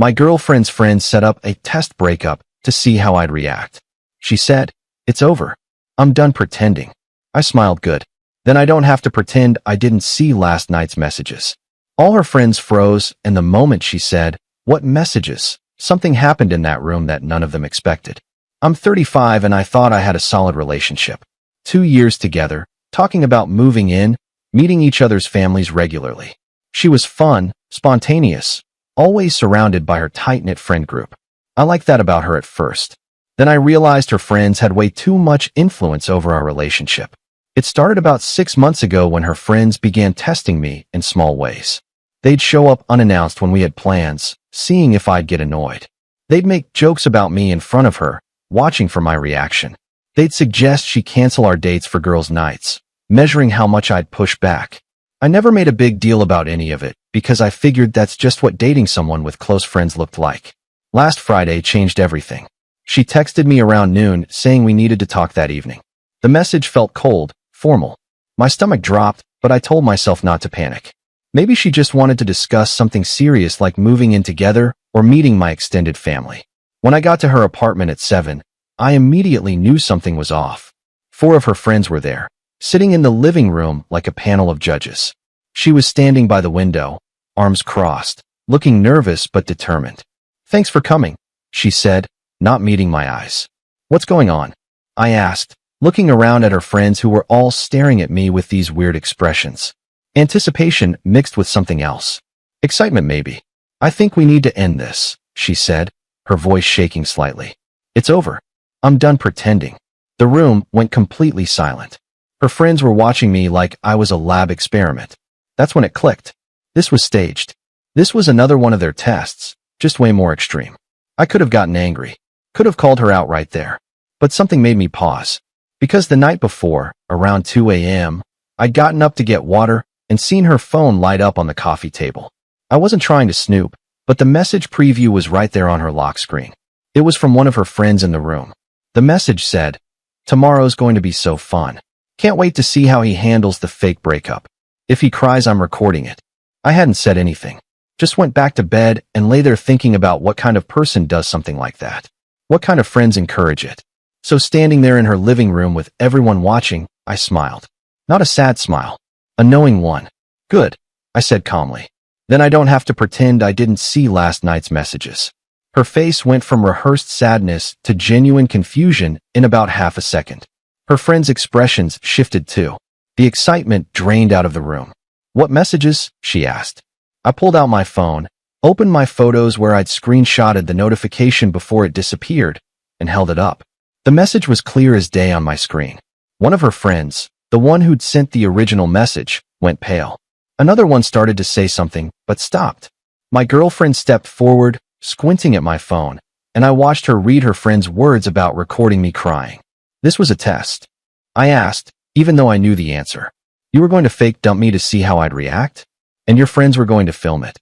My girlfriend's friend set up a test breakup to see how I'd react. She said, "It's over. I'm done pretending." I smiled good. Then I don't have to pretend I didn't see last night's messages. All her friends froze, and the moment she said, "What messages?" something happened in that room that none of them expected. I'm 35 and I thought I had a solid relationship. 2 years together, talking about moving in, meeting each other's families regularly. She was fun, spontaneous, always surrounded by her tight-knit friend group. I liked that about her at first. Then I realized her friends had way too much influence over our relationship. It started about 6 months ago when her friends began testing me in small ways. They'd show up unannounced when we had plans, seeing if I'd get annoyed. They'd make jokes about me in front of her, watching for my reaction. They'd suggest she cancel our dates for girls' nights, measuring how much I'd push back. I never made a big deal about any of it, because I figured that's just what dating someone with close friends looked like. Last Friday changed everything. She texted me around noon, saying we needed to talk that evening. The message felt cold, formal. My stomach dropped, but I told myself not to panic. Maybe she just wanted to discuss something serious like moving in together or meeting my extended family. When I got to her apartment at 7, I immediately knew something was off. 4 of her friends were there, sitting in the living room like a panel of judges. She was standing by the window, arms crossed, looking nervous but determined. "Thanks for coming," she said, not meeting my eyes. "What's going on?" I asked, looking around at her friends who were all staring at me with these weird expressions. Anticipation mixed with something else. Excitement, maybe. "I think we need to end this," she said, her voice shaking slightly. "It's over. I'm done pretending." The room went completely silent. Her friends were watching me like I was a lab experiment. That's when it clicked. This was staged. This was another one of their tests, just way more extreme. I could have gotten angry. Could have called her out right there. But something made me pause. Because the night before, around 2 a.m., I'd gotten up to get water and seen her phone light up on the coffee table. I wasn't trying to snoop, but the message preview was right there on her lock screen. It was from one of her friends in the room. The message said, "Tomorrow's going to be so fun. Can't wait to see how he handles the fake breakup. If he cries, I'm recording it." I hadn't said anything. Just went back to bed and lay there thinking about what kind of person does something like that. What kind of friends encourage it? So standing there in her living room with everyone watching, I smiled. Not a sad smile. A knowing one. "Good," I said calmly. "Then I don't have to pretend I didn't see last night's messages." Her face went from rehearsed sadness to genuine confusion in about half a second. Her friends' expressions shifted too. The excitement drained out of the room. "What messages?" she asked. I pulled out my phone, opened my photos where I'd screenshotted the notification before it disappeared, and held it up. The message was clear as day on my screen. One of her friends, the one who'd sent the original message, went pale. Another one started to say something, but stopped. My girlfriend stepped forward, squinting at my phone, and I watched her read her friend's words about recording me crying. "This was a test?" I asked, even though I knew the answer. "You were going to fake dump me to see how I'd react? And your friends were going to film it?"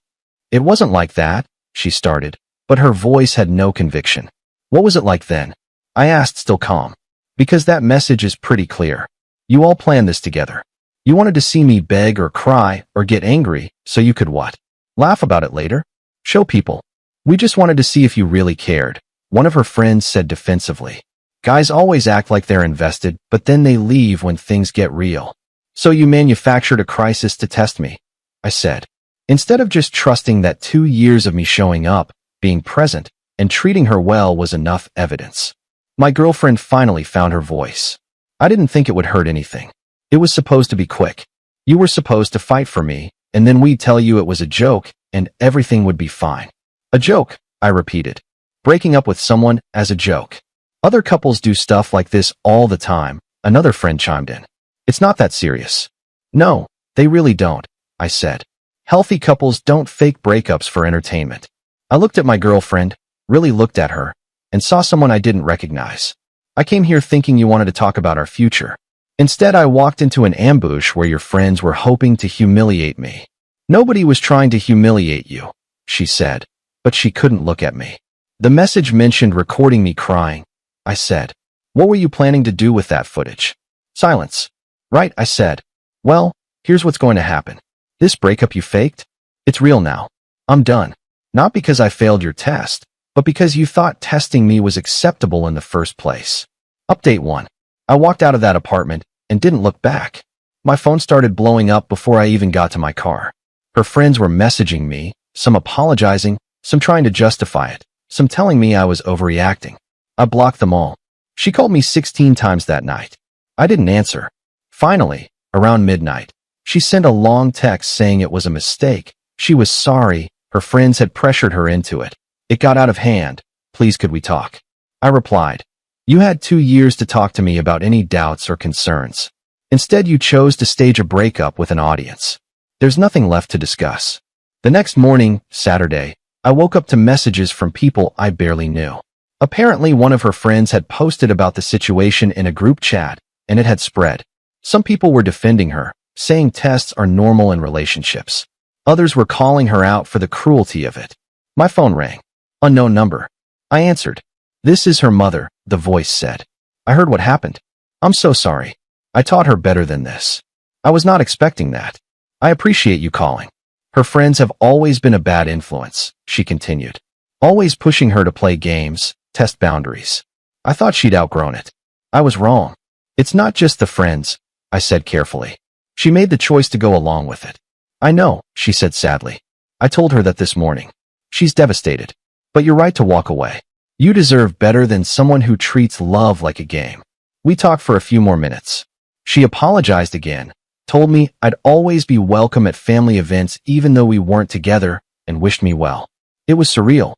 "It wasn't like that," she started, but her voice had no conviction. "What was it like then?" I asked, still calm. "Because that message is pretty clear. You all planned this together. You wanted to see me beg or cry or get angry, so you could what? Laugh about it later? Show people. We just wanted to see if you really cared," one of her friends said defensively. "Guys always act like they're invested, but then they leave when things get real. So you manufactured a crisis to test me," I said. Instead of just trusting that 2 years of me showing up, being present, and treating her well was enough evidence. My girlfriend finally found her voice. "I didn't think it would hurt anything. It was supposed to be quick. You were supposed to fight for me, and then we'd tell you it was a joke, and everything would be fine." "A joke," I repeated. "Breaking up with someone as a joke. Other couples do stuff like this all the time," another friend chimed in. "It's not that serious." "No, they really don't," I said. "Healthy couples don't fake breakups for entertainment." I looked at my girlfriend, really looked at her, and saw someone I didn't recognize. "I came here thinking you wanted to talk about our future. Instead, I walked into an ambush where your friends were hoping to humiliate me." "Nobody was trying to humiliate you," she said, but she couldn't look at me. "The message mentioned recording me crying," I said. "What were you planning to do with that footage?" Silence. "Right," I said. "Well, here's what's going to happen. This breakup you faked? It's real now. I'm done. Not because I failed your test, but because you thought testing me was acceptable in the first place. Update 1. I walked out of that apartment and didn't look back. My phone started blowing up before I even got to my car. Her friends were messaging me, some apologizing, some trying to justify it, some telling me I was overreacting. I blocked them all. She called me 16 times that night. I didn't answer. Finally, around midnight, she sent a long text saying it was a mistake. She was sorry. Her friends had pressured her into it. It got out of hand. Please, could we talk? I replied, you had 2 years to talk to me about any doubts or concerns. Instead, you chose to stage a breakup with an audience. There's nothing left to discuss. The next morning, Saturday, I woke up to messages from people I barely knew. Apparently, one of her friends had posted about the situation in a group chat, and it had spread. Some people were defending her, saying tests are normal in relationships. Others were calling her out for the cruelty of it. My phone rang. Unknown number. I answered. This is her mother, the voice said. I heard what happened. I'm so sorry. I taught her better than this. I was not expecting that. I appreciate you calling. Her friends have always been a bad influence, she continued. Always pushing her to play games, test boundaries. I thought she'd outgrown it. I was wrong. It's not just the friends, I said carefully. She made the choice to go along with it. I know, she said sadly. I told her that this morning. She's devastated. But you're right to walk away. You deserve better than someone who treats love like a game. We talked for a few more minutes. She apologized again, told me I'd always be welcome at family events even though we weren't together, and wished me well. It was surreal.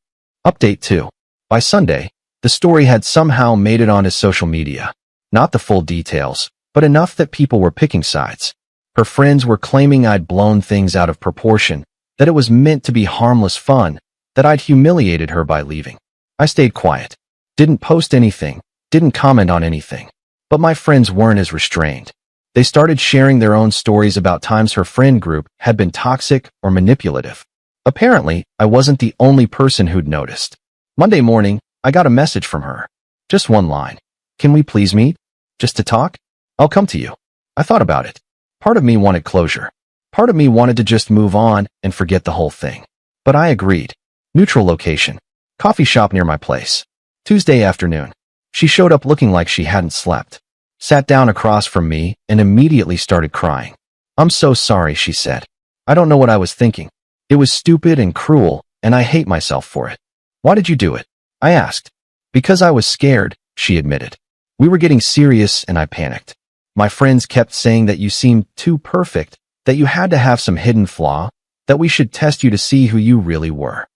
Update 2. By Sunday, the story had somehow made it onto social media. Not the full details, but enough that people were picking sides. Her friends were claiming I'd blown things out of proportion, that it was meant to be harmless fun, that I'd humiliated her by leaving. I stayed quiet. Didn't post anything, didn't comment on anything. But my friends weren't as restrained. They started sharing their own stories about times her friend group had been toxic or manipulative. Apparently, I wasn't the only person who'd noticed. Monday morning, I got a message from her. Just one line. Can we please meet? Just to talk? I'll come to you. I thought about it. Part of me wanted closure. Part of me wanted to just move on and forget the whole thing. But I agreed. Neutral location. Coffee shop near my place. Tuesday afternoon. She showed up looking like she hadn't slept. Sat down across from me and immediately started crying. I'm so sorry, she said. I don't know what I was thinking. It was stupid and cruel, and I hate myself for it. Why did you do it? I asked. Because I was scared, she admitted. We were getting serious and I panicked. My friends kept saying that you seemed too perfect, that you had to have some hidden flaw, that we should test you to see who you really were.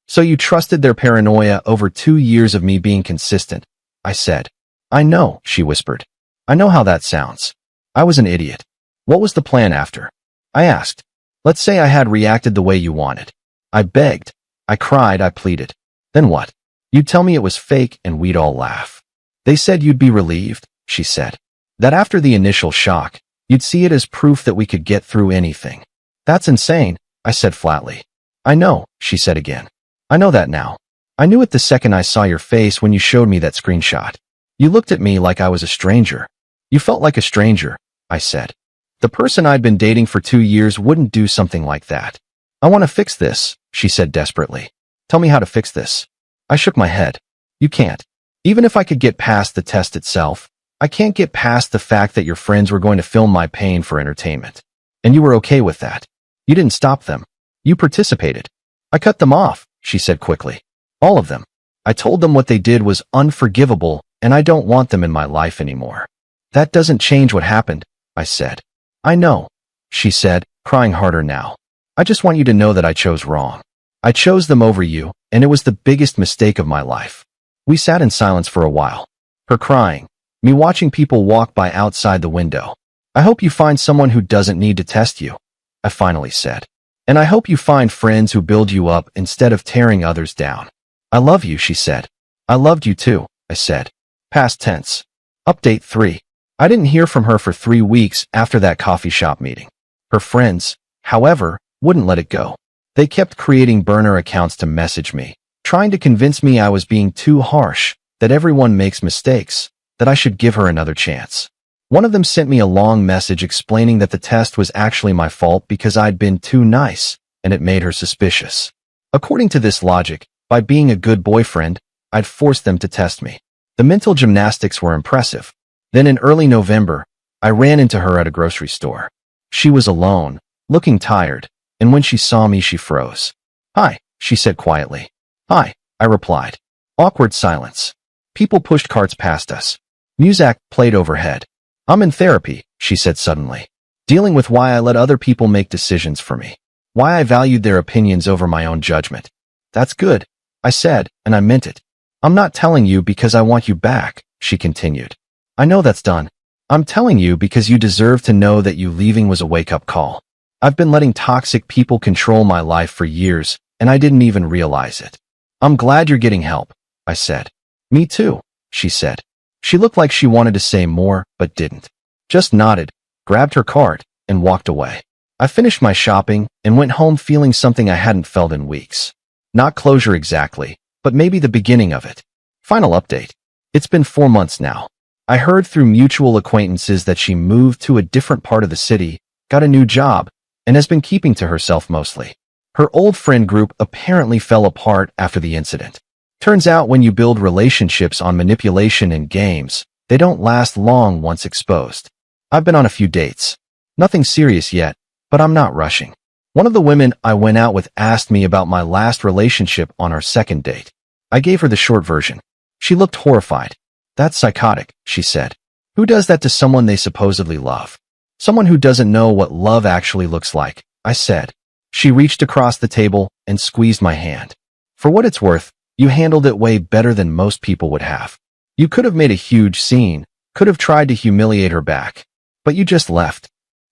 So you trusted their paranoia over 2 years of me being consistent, I said. I know, she whispered. I know how that sounds. I was an idiot. What was the plan after? I asked. Let's say I had reacted the way you wanted. I begged. I cried. I pleaded. Then what? You'd tell me it was fake and we'd all laugh. They said you'd be relieved, she said. That after the initial shock, you'd see it as proof that we could get through anything. That's insane, I said flatly. I know, she said again. I know that now. I knew it the second I saw your face when you showed me that screenshot. You looked at me like I was a stranger. You felt like a stranger, I said. The person I'd been dating for 2 years wouldn't do something like that. I want to fix this, she said desperately. Tell me how to fix this. I shook my head. You can't. Even if I could get past the test itself, I can't get past the fact that your friends were going to film my pain for entertainment. And you were okay with that. You didn't stop them. You participated. I cut them off, she said quickly. All of them. I told them what they did was unforgivable, and I don't want them in my life anymore. That doesn't change what happened, I said. I know, she said, crying harder now. I just want you to know that I chose wrong. I chose them over you, and it was the biggest mistake of my life. We sat in silence for a while. Her crying, me watching people walk by outside the window. I hope you find someone who doesn't need to test you, I finally said. And I hope you find friends who build you up instead of tearing others down. I love you, she said. I loved you too, I said. Past tense. Update 3. I didn't hear from her for 3 weeks after that coffee shop meeting. Her friends, however, wouldn't let it go. They kept creating burner accounts to message me, trying to convince me I was being too harsh, that everyone makes mistakes, that I should give her another chance. One of them sent me a long message explaining that the test was actually my fault because I'd been too nice, and it made her suspicious. According to this logic, by being a good boyfriend, I'd force them to test me. The mental gymnastics were impressive. Then in early November, I ran into her at a grocery store. She was alone, looking tired, and when she saw me, she froze. "Hi," she said quietly. "Hi," I replied. Awkward silence. People pushed carts past us. Music played overhead. "I'm in therapy," she said suddenly. "Dealing with why I let other people make decisions for me. Why I valued their opinions over my own judgment." "That's good," I said, and I meant it. "I'm not telling you because I want you back," she continued. "I know that's done. I'm telling you because you deserve to know that you leaving was a wake-up call. I've been letting toxic people control my life for years, and I didn't even realize it. I'm glad you're getting help," I said. "Me too," she said. She looked like she wanted to say more, but didn't. Just nodded, grabbed her cart, and walked away. I finished my shopping and went home feeling something I hadn't felt in weeks. Not closure exactly, but maybe the beginning of it. Final update. It's been 4 months now. I heard through mutual acquaintances that she moved to a different part of the city, got a new job, and has been keeping to herself mostly. Her old friend group apparently fell apart after the incident. Turns out when you build relationships on manipulation and games, they don't last long once exposed. I've been on a few dates. Nothing serious yet, but I'm not rushing. One of the women I went out with asked me about my last relationship on our second date. I gave her the short version. She looked horrified. "That's psychotic," she said. "Who does that to someone they supposedly love? Someone who doesn't know what love actually looks like," I said. She reached across the table and squeezed my hand. "For what it's worth, you handled it way better than most people would have. You could have made a huge scene, could have tried to humiliate her back, but you just left."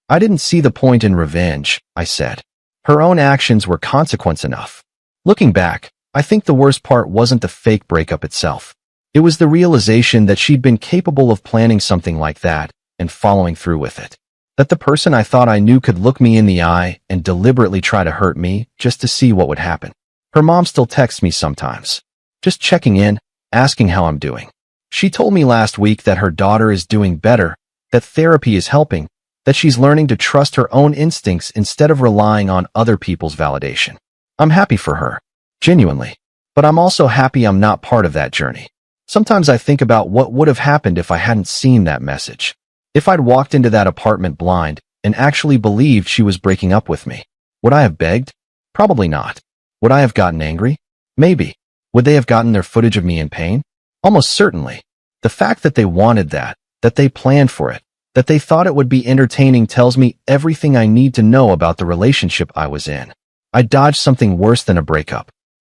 "I didn't see the point in revenge," I said. Her own actions were consequence enough. Looking back, I think the worst part wasn't the fake breakup itself. It was the realization that she'd been capable of planning something like that and following through with it. That the person I thought I knew could look me in the eye and deliberately try to hurt me just to see what would happen. Her mom still texts me sometimes, just checking in, asking how I'm doing. She told me last week that her daughter is doing better, that therapy is helping, that she's learning to trust her own instincts instead of relying on other people's validation. I'm happy for her, genuinely, but I'm also happy I'm not part of that journey. Sometimes I think about what would have happened if I hadn't seen that message. If I'd walked into that apartment blind and actually believed she was breaking up with me. Would I have begged? Probably not. Would I have gotten angry? Maybe. Would they have gotten their footage of me in pain? Almost certainly. The fact that they wanted that they planned for it, that they thought it would be entertaining tells me everything I need to know about the relationship I was in. I dodged something worse than a breakup.